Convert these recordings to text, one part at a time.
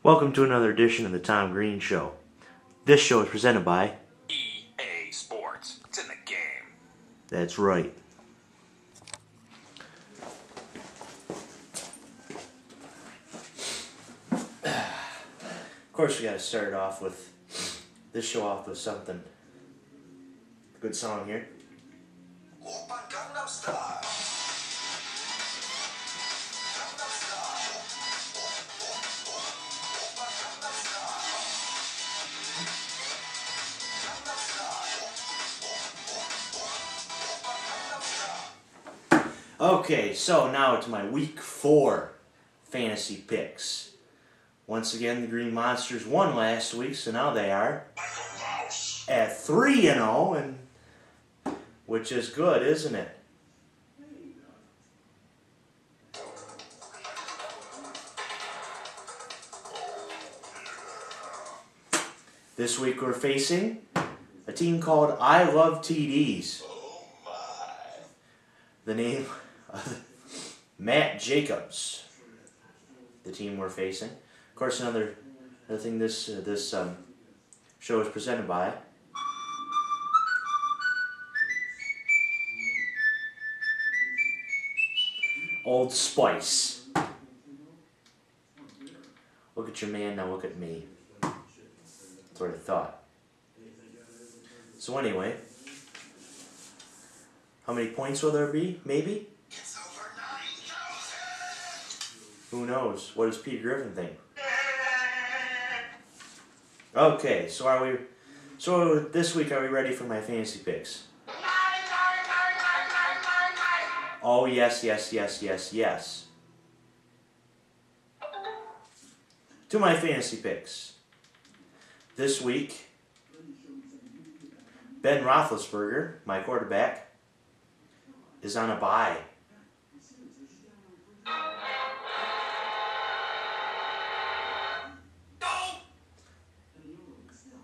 Welcome to another edition of the Tom Greene Show. This show is presented by EA Sports. It's in the game. That's right. Of course, we got to start off with this show off with something. Good song here. Okay, so now to my Week 4 fantasy picks. Once again, the Greene Monsters won last week, so now they are at 3-0, and which is good, isn't it? This week we're facing a team called I Love TDs. The name Matt Jacobs, the team we're facing. Of course, another thing this show is presented by Old Spice. Look at your man, now look at me. That's what I thought. So anyway, how many points will there be? Maybe? It's over 9,000. Who knows? What does Peter Griffin think? Okay, so this week are we ready for my fantasy picks? Oh yes. To my fantasy picks. This week, Ben Roethlisberger, my quarterback, is on a bye.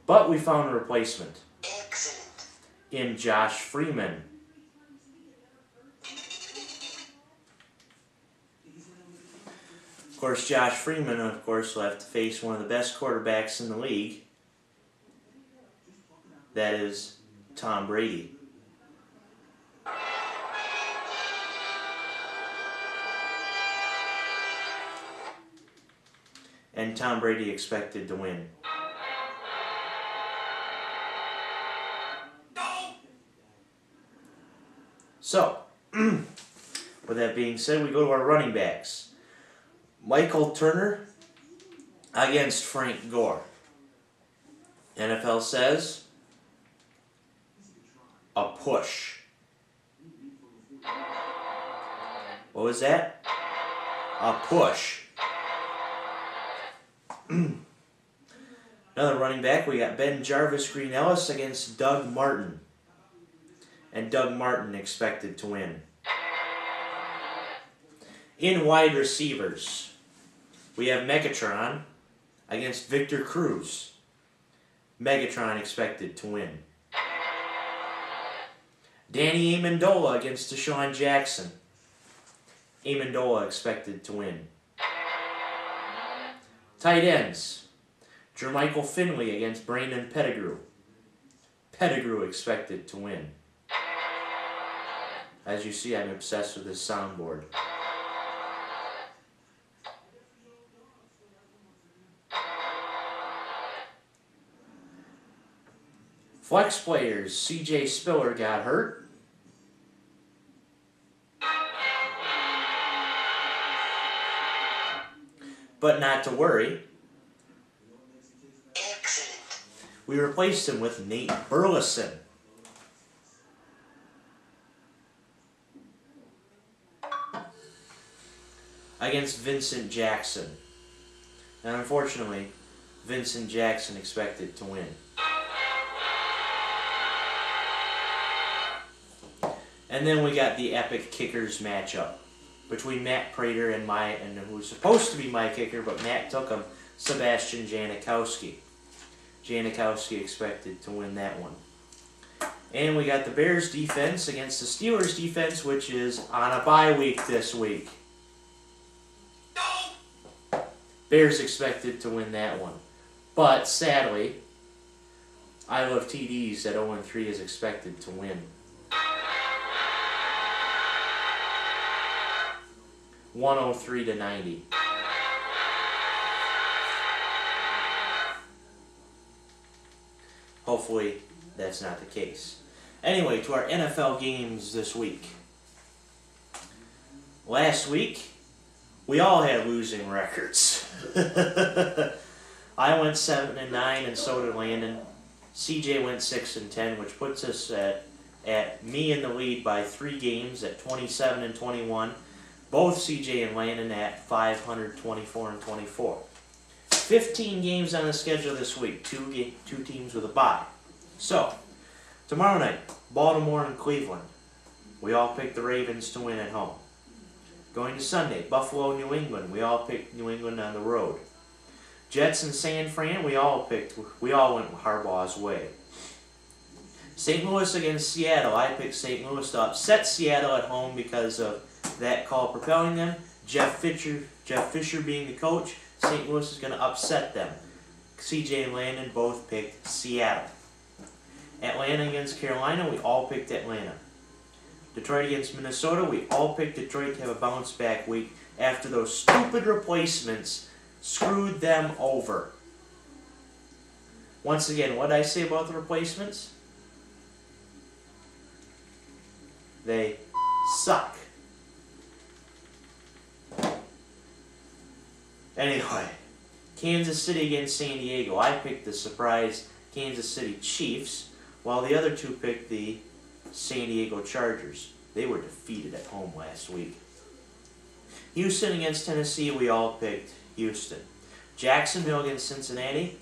But we found a replacement. Excellent. In Josh Freeman. Of course, Josh Freeman, will have to face one of the best quarterbacks in the league. That is Tom Brady. And Tom Brady expected to win. So, with that being said, we go to our running backs. Michael Turner against Frank Gore. NFL says a push. What was that? A push. Another running back, we got Ben Jarvis Green Ellis against Doug Martin. And Doug Martin expected to win. In wide receivers, we have Megatron against Victor Cruz. Megatron expected to win. Danny Amendola against Deshaun Jackson. Amendola expected to win. Tight ends, Jermichael Finley against Brandon Pettigrew. Pettigrew expected to win. As you see, I'm obsessed with this soundboard. Flex players, CJ Spiller got hurt. But not to worry. Excellent. We replaced him with Nate Burleson. Against Vincent Jackson. And unfortunately, Vincent Jackson expected to win. And then we got the epic kickers matchup between Matt Prater and who was supposed to be my kicker, but Matt took him, Sebastian Janikowski. Janikowski expected to win that one. And we got the Bears defense against the Steelers defense, which is on a bye week this week. Bears expected to win that one. But sadly, I Love TDs at 0-3 is expected to win. 103-90. Hopefully, that's not the case. Anyway, to our NFL games this week. Last week, we all had losing records. I went 7-9, and so did Landon. CJ went 6-10, which puts us at me in the lead by 3 games at 27-21. Both CJ and Landon at 500, 24-24. 15 games on the schedule this week. Two teams with a bye. So, tomorrow night, Baltimore and Cleveland. We all picked the Ravens to win at home. Going to Sunday, Buffalo, New England. We all picked New England on the road. Jets and San Fran. We all went Harbaugh's way. St. Louis against Seattle. I picked St. Louis to upset Seattle at home because of that call propelling them. Jeff Fisher being the coach. St. Louis is going to upset them. CJ and Landon both picked Seattle. Atlanta against Carolina, we all picked Atlanta. Detroit against Minnesota, we all picked Detroit to have a bounce back week after those stupid replacements screwed them over. Once again, what did I say about the replacements? They suck. Anyway, Kansas City against San Diego. I picked the surprise Kansas City Chiefs, while the other two picked the San Diego Chargers. They were defeated at home last week. Houston against Tennessee, we all picked Houston. Jacksonville against Cincinnati.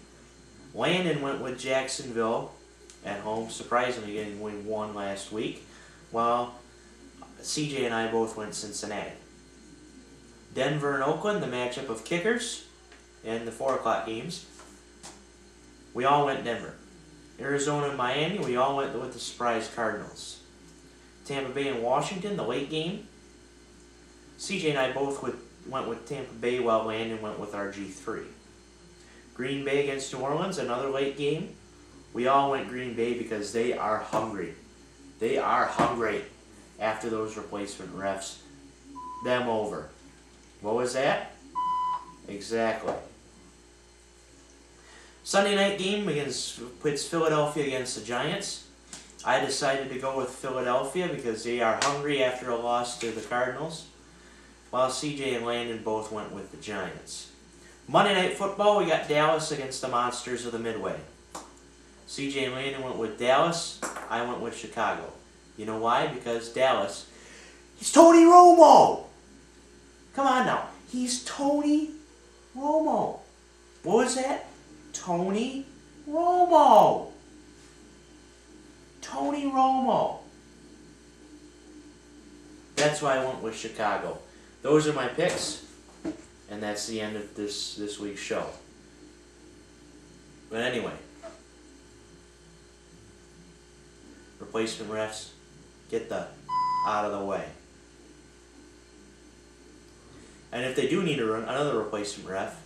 Landon went with Jacksonville at home, surprisingly getting win 1 last week, while CJ and I both went Cincinnati. Denver and Oakland, the matchup of kickers in the 4 o'clock games. We all went Denver. Arizona and Miami, we all went with the surprise Cardinals. Tampa Bay and Washington, the late game. CJ and I both went with Tampa Bay, while Landon went with RG3. Green Bay against New Orleans, another late game. We all went Green Bay because they are hungry. They are hungry after those replacement refs. Them over. What was that? Exactly. Sunday night game puts Philadelphia against the Giants. I decided to go with Philadelphia because they are hungry after a loss to the Cardinals, while CJ and Landon both went with the Giants. Monday Night Football, we got Dallas against the Monsters of the Midway. CJ and Landon went with Dallas. I went with Chicago. You know why? Because Dallas, he's Tony Romo. Come on now. He's Tony Romo. What was that? Tony Romo. Tony Romo. That's why I went with Chicago. Those are my picks, and that's the end of this week's show. But anyway, replacement refs, get out of the way. And if they do need to run another replacement ref,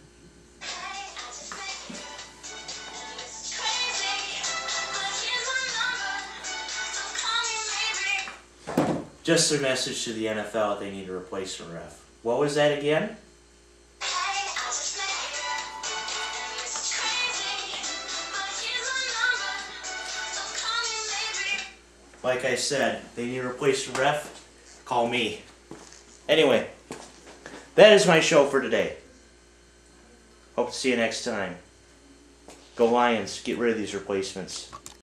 just a message to the NFL that they need a replacement ref. What was that again? Like I said, they need a replacement ref, call me. Anyway, that is my show for today. Hope to see you next time. Go Lions, get rid of these replacements.